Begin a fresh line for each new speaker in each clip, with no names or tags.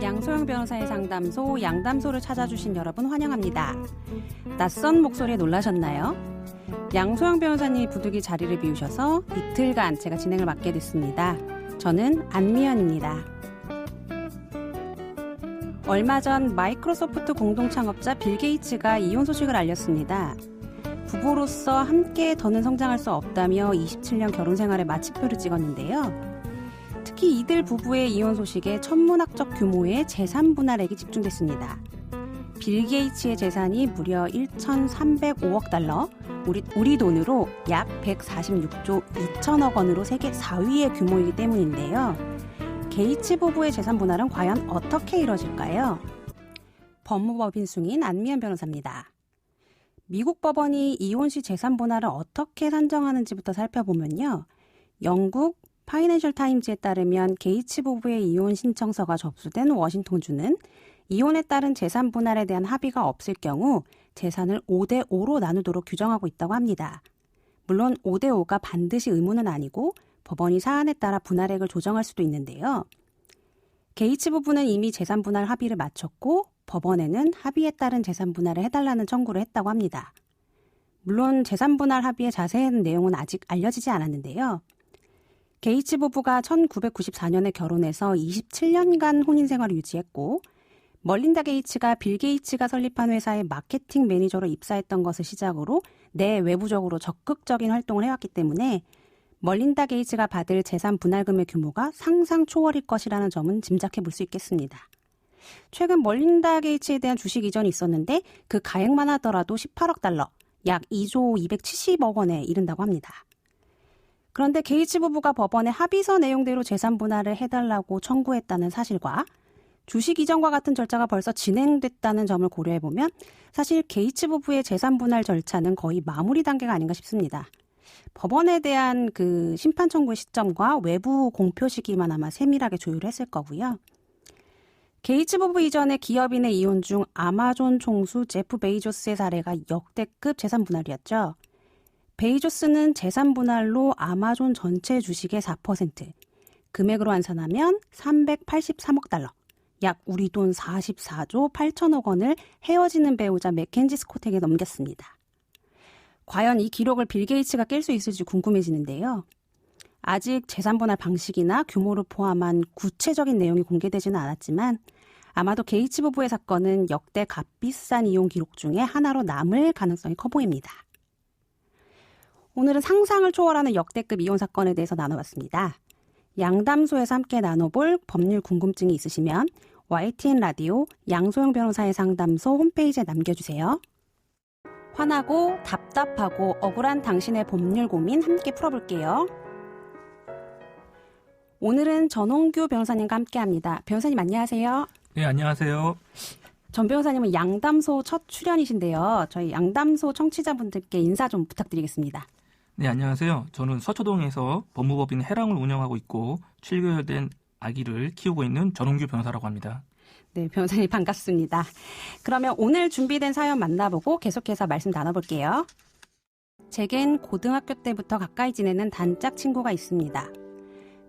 양소영 변호사의 상담소 양담소를 찾아주신 여러분 환영합니다. 낯선 목소리에 놀라셨나요? 양소영 변호사님이 부득이 자리를 비우셔서 이틀간 제가 진행을 맡게 됐습니다. 저는 안미연입니다. 얼마 전 마이크로소프트 공동 창업자 빌 게이츠가 이혼 소식을 알렸습니다. 부부로서 함께 더는 성장할 수 없다며 27년 결혼 생활에 마침표를 찍었는데요. 특히 이들 부부의 이혼 소식에 천문학적 규모의 재산 분할액이 집중됐습니다. 빌 게이츠의 재산이 무려 1,305억 달러, 우리 돈으로 약 146조 2천억 원으로 세계 4위의 규모이기 때문인데요. 게이츠 부부의 재산 분할은 과연 어떻게 이뤄질까요? 법무법인 숭인 안미연 변호사입니다. 미국 법원이 이혼 시 재산 분할을 어떻게 산정하는지부터 살펴보면요. 영국 파이낸셜 타임즈에 따르면 게이츠 부부의 이혼 신청서가 접수된 워싱턴주는 이혼에 따른 재산 분할에 대한 합의가 없을 경우 재산을 5대5로 나누도록 규정하고 있다고 합니다. 물론 5대5가 반드시 의무는 아니고 법원이 사안에 따라 분할액을 조정할 수도 있는데요. 게이츠 부부는 이미 재산 분할 합의를 마쳤고 법원에는 합의에 따른 재산 분할을 해달라는 청구를 했다고 합니다. 물론 재산 분할 합의의 자세한 내용은 아직 알려지지 않았는데요. 게이츠 부부가 1994년에 결혼해서 27년간 혼인 생활을 유지했고 멀린다 게이츠가 빌 게이츠가 설립한 회사의 마케팅 매니저로 입사했던 것을 시작으로 내외부적으로 적극적인 활동을 해왔기 때문에 멀린다 게이츠가 받을 재산 분할금의 규모가 상상 초월일 것이라는 점은 짐작해 볼 수 있겠습니다. 최근 멀린다 게이츠에 대한 주식 이전이 있었는데 그 가액만 하더라도 18억 달러, 약 2조 270억 원에 이른다고 합니다. 그런데 게이츠 부부가 법원에 합의서 내용대로 재산 분할을 해달라고 청구했다는 사실과 주식 이전과 같은 절차가 벌써 진행됐다는 점을 고려해보면 사실 게이츠 부부의 재산 분할 절차는 거의 마무리 단계가 아닌가 싶습니다. 법원에 대한 그 심판 청구의 시점과 외부 공표 시기만 아마 세밀하게 조율했을 거고요. 게이츠 부부 이전의 기업인의 이혼 중 아마존 총수 제프 베이조스의 사례가 역대급 재산 분할이었죠. 베이조스는 재산 분할로 아마존 전체 주식의 4%, 금액으로 환산하면 383억 달러, 약 우리 돈 44조 8천억 원을 헤어지는 배우자 맥켄지 스콧에게 넘겼습니다. 과연 이 기록을 빌 게이츠가 깰 수 있을지 궁금해지는데요. 아직 재산 분할 방식이나 규모를 포함한 구체적인 내용이 공개되지는 않았지만 아마도 게이츠 부부의 사건은 역대 값비싼 이혼 기록 중에 하나로 남을 가능성이 커 보입니다. 오늘은 상상을 초월하는 역대급 이혼 사건에 대해서 나눠봤습니다. 양담소에서 함께 나눠볼 법률 궁금증이 있으시면 YTN 라디오 양소영 변호사의 상담소 홈페이지에 남겨주세요. 화나고 답답하고 억울한 당신의 법률 고민 함께 풀어볼게요. 오늘은 전홍규 변호사님과 함께합니다. 변호사님 안녕하세요.
네, 안녕하세요.
전 변호사님은 양담소 첫 출연이신데요. 저희 양담소 청취자분들께 인사 좀 부탁드리겠습니다.
네, 안녕하세요. 저는 서초동에서 법무법인 해랑을 운영하고 있고 7개월 된 아기를 키우고 있는 전홍규 변호사라고 합니다.
네, 변호사님 반갑습니다. 그러면 오늘 준비된 사연 만나보고 계속해서 말씀 나눠볼게요. 제겐 고등학교 때부터 가까이 지내는 단짝 친구가 있습니다.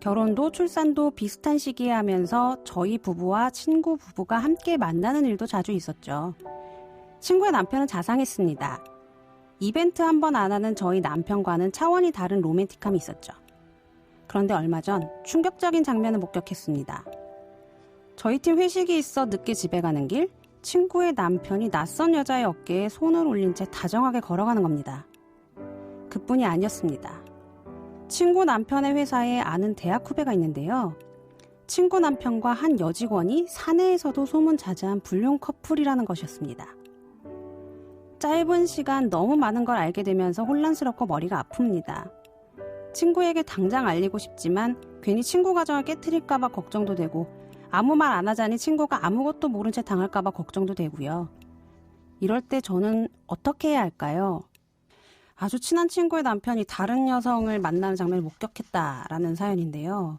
결혼도 출산도 비슷한 시기에 하면서 저희 부부와 친구 부부가 함께 만나는 일도 자주 있었죠. 친구의 남편은 자상했습니다. 이벤트 한 번 안 하는 저희 남편과는 차원이 다른 로맨틱함이 있었죠. 그런데 얼마 전 충격적인 장면을 목격했습니다. 저희 팀 회식이 있어 늦게 집에 가는 길, 친구의 남편이 낯선 여자의 어깨에 손을 올린 채 다정하게 걸어가는 겁니다. 그뿐이 아니었습니다. 친구 남편의 회사에 아는 대학 후배가 있는데요. 친구 남편과 한 여직원이 사내에서도 소문자자한 불륜 커플이라는 것이었습니다. 짧은 시간 너무 많은 걸 알게 되면서 혼란스럽고 머리가 아픕니다. 친구에게 당장 알리고 싶지만 괜히 친구 가정을 깨트릴까봐 걱정도 되고 아무 말 안 하자니 친구가 아무것도 모른 채 당할까봐 걱정도 되고요. 이럴 때 저는 어떻게 해야 할까요? 아주 친한 친구의 남편이 다른 여성을 만나는 장면을 목격했다라는 사연인데요.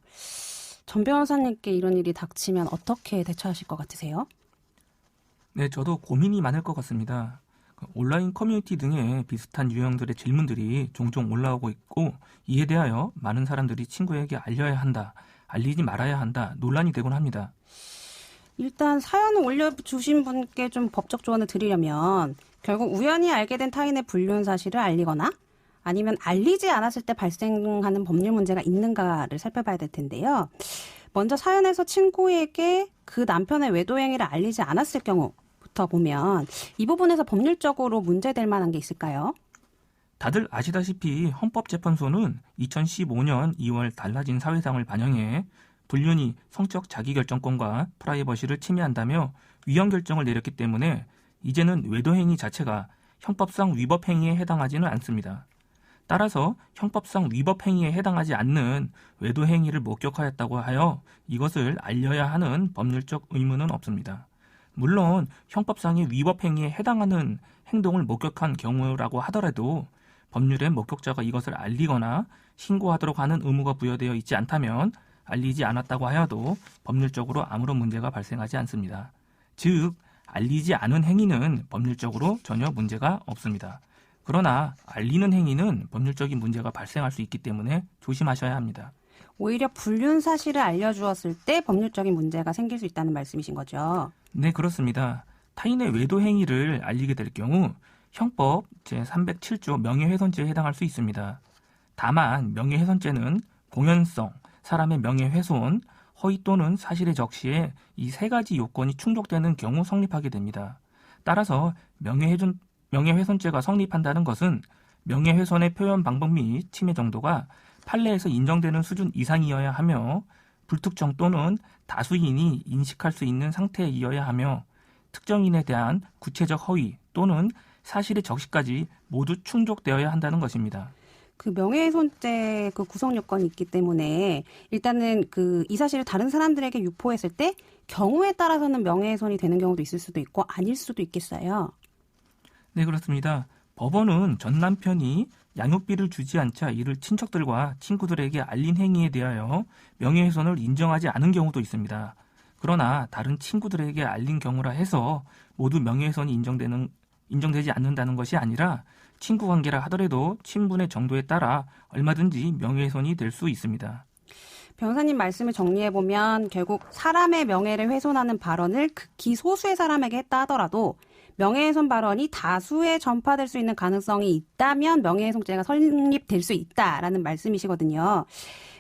전 변호사님께 이런 일이 닥치면 어떻게 대처하실 것 같으세요?
네, 저도 고민이 많을 것 같습니다. 온라인 커뮤니티 등의 비슷한 유형들의 질문들이 종종 올라오고 있고 이에 대하여 많은 사람들이 친구에게 알려야 한다, 알리지 말아야 한다 논란이 되곤 합니다.
일단 사연을 올려주신 분께 좀 법적 조언을 드리려면 결국 우연히 알게 된 타인의 불륜 사실을 알리거나 아니면 알리지 않았을 때 발생하는 법률 문제가 있는가를 살펴봐야 될 텐데요. 먼저 사연에서 친구에게 그 남편의 외도 행위를 알리지 않았을 경우부터 보면 이 부분에서 법률적으로 문제될 만한 게 있을까요?
다들 아시다시피 헌법재판소는 2015년 2월 달라진 사회상을 반영해 불륜이 성적 자기결정권과 프라이버시를 침해한다며 위헌 결정을 내렸기 때문에 이제는 외도행위 자체가 형법상 위법행위에 해당하지는 않습니다. 따라서 형법상 위법행위에 해당하지 않는 외도행위를 목격하였다고 하여 이것을 알려야 하는 법률적 의무는 없습니다. 물론 형법상의 위법행위에 해당하는 행동을 목격한 경우라고 하더라도 법률에 목격자가 이것을 알리거나 신고하도록 하는 의무가 부여되어 있지 않다면 알리지 않았다고 하여도 법률적으로 아무런 문제가 발생하지 않습니다. 즉, 알리지 않은 행위는 법률적으로 전혀 문제가 없습니다. 그러나 알리는 행위는 법률적인 문제가 발생할 수 있기 때문에 조심하셔야 합니다.
오히려 불륜 사실을 알려주었을 때 법률적인 문제가 생길 수 있다는 말씀이신 거죠?
네, 그렇습니다. 타인의 외도 행위를 알리게 될 경우 형법 제307조 명예훼손죄에 해당할 수 있습니다. 다만 명예훼손죄는 공연성, 사람의 명예훼손, 허위 또는 사실의 적시에 이 세 가지 요건이 충족되는 경우 성립하게 됩니다. 따라서 명예훼손죄가 성립한다는 것은 명예훼손의 표현 방법 및 침해 정도가 판례에서 인정되는 수준 이상이어야 하며 불특정 또는 다수인이 인식할 수 있는 상태이어야 하며 특정인에 대한 구체적 허위 또는 사실의 적시까지 모두 충족되어야 한다는 것입니다.
그 명예훼손죄 그 구성 요건이 있기 때문에 일단은 이 사실을 다른 사람들에게 유포했을 때 경우에 따라서는 명예훼손이 되는 경우도 있을 수도 있고 아닐 수도 있겠어요.
네, 그렇습니다. 법원은 전 남편이 양육비를 주지 않자 이를 친척들과 친구들에게 알린 행위에 대하여 명예훼손을 인정하지 않은 경우도 있습니다. 그러나 다른 친구들에게 알린 경우라 해서 모두 명예훼손이 인정되지 않는다는 것이 아니라 친구 관계라 하더라도 친분의 정도에 따라 얼마든지 명예훼손이 될 수 있습니다.
변호사님 말씀을 정리해보면 결국 사람의 명예를 훼손하는 발언을 극히 소수의 사람에게 했다 하더라도 명예훼손 발언이 다수에 전파될 수 있는 가능성이 있다면 명예훼손죄가 성립될 수 있다라는 말씀이시거든요.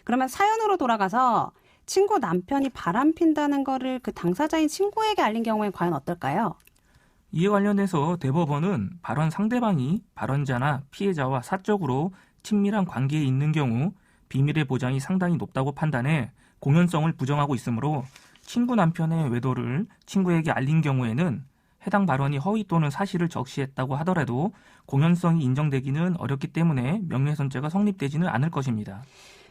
그러면 사연으로 돌아가서 친구 남편이 바람핀다는 거를 그 당사자인 친구에게 알린 경우엔 과연 어떨까요?
이에 관련해서 대법원은 발언 상대방이 발언자나 피해자와 사적으로 친밀한 관계에 있는 경우 비밀의 보장이 상당히 높다고 판단해 공연성을 부정하고 있으므로 친구 남편의 외도를 친구에게 알린 경우에는 해당 발언이 허위 또는 사실을 적시했다고 하더라도 공연성이 인정되기는 어렵기 때문에 명예훼손죄가 성립되지는 않을 것입니다.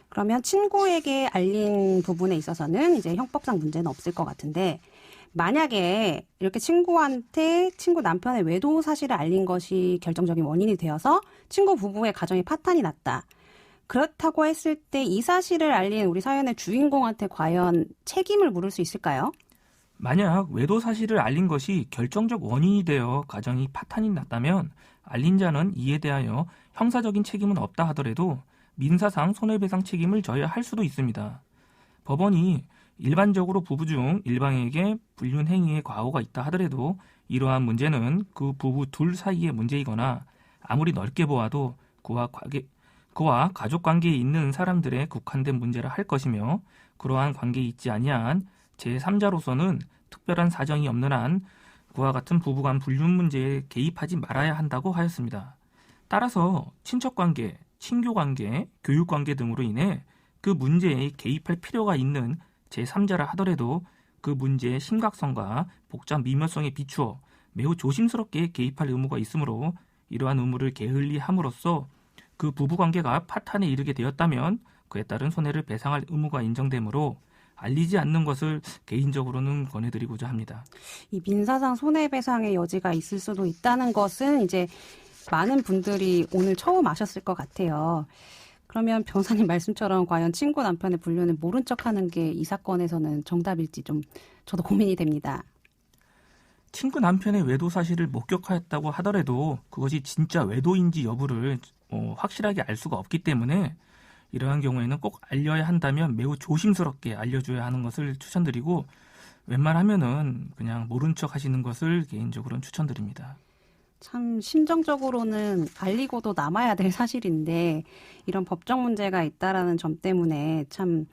그러면 친구에게 알린 부분에 있어서는 이제 형법상 문제는 없을 것 같은데 만약에 이렇게 친구한테 친구 남편의 외도 사실을 알린 것이 결정적인 원인이 되어서 친구 부부의 가정이 파탄이 났다. 그렇다고 했을 때 이 사실을 알린 우리 사연의 주인공한테 과연 책임을 물을 수 있을까요?
만약 외도 사실을 알린 것이 결정적 원인이 되어 가정이 파탄이 났다면 알린 자는 이에 대하여 형사적인 책임은 없다 하더라도 민사상 손해배상 책임을 져야 할 수도 있습니다. 법원이 일반적으로 부부 중 일방에게 불륜 행위의 과오가 있다 하더라도 이러한 문제는 그 부부 둘 사이의 문제이거나 아무리 넓게 보아도 그와 가족 관계에 있는 사람들의 국한된 문제라 할 것이며 그러한 관계에 있지 아니한 제3자로서는 특별한 사정이 없는 한 그와 같은 부부간 불륜 문제에 개입하지 말아야 한다고 하였습니다. 따라서 친척관계, 친교관계, 교육관계 등으로 인해 그 문제에 개입할 필요가 있는 제3자라 하더라도 그 문제의 심각성과 복잡 미묘성에 비추어 매우 조심스럽게 개입할 의무가 있으므로 이러한 의무를 게을리 함으로써 그 부부관계가 파탄에 이르게 되었다면 그에 따른 손해를 배상할 의무가 인정되므로 알리지 않는 것을 개인적으로는 권해드리고자 합니다.
이 민사상 손해배상의 여지가 있을 수도 있다는 것은 이제 많은 분들이 오늘 처음 아셨을 것 같아요. 그러면 변호사님 말씀처럼 과연 친구 남편의 불륜을 모른 척하는 게 이 사건에서는 정답일지 좀 저도 고민이 됩니다.
친구 남편의 외도 사실을 목격하였다고 하더라도 그것이 진짜 외도인지 여부를 확실하게 알 수가 없기 때문에 이러한 경우에는 꼭 알려야 한다면 매우 조심스럽게 알려줘야 하는 것을 추천드리고 웬만하면은 그냥 모른 척 하시는 것을 개인적으로는 추천드립니다.
참 심정적으로는 알리고도 남아야 될 사실인데 이런 법적 문제가 있다라는 점 때문에 참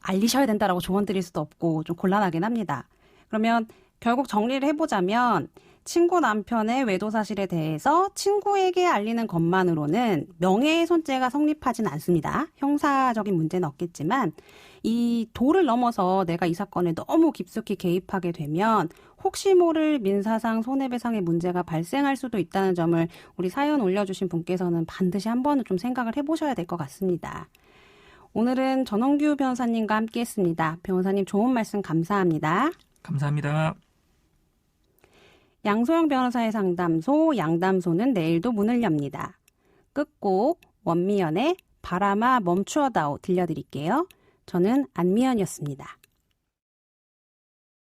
알리셔야 된다라고 조언 드릴 수도 없고 좀 곤란하긴 합니다. 그러면 결국 정리를 해보자면 친구 남편의 외도 사실에 대해서 친구에게 알리는 것만으로는 명예훼손죄가 성립하진 않습니다. 형사적인 문제는 없겠지만 이 도를 넘어서 내가 이 사건에 너무 깊숙이 개입하게 되면 혹시 모를 민사상 손해배상의 문제가 발생할 수도 있다는 점을 우리 사연 올려주신 분께서는 반드시 한 번은 좀 생각을 해보셔야 될 것 같습니다. 오늘은 전원규 변호사님과 함께했습니다. 변호사님 좋은 말씀 감사합니다.
감사합니다.
양소영 변호사의 상담소 양담소는 내일도 문을 엽니다. 끝곡 원미연의 바람아 멈추어다오 들려드릴게요. 저는 안미연이었습니다.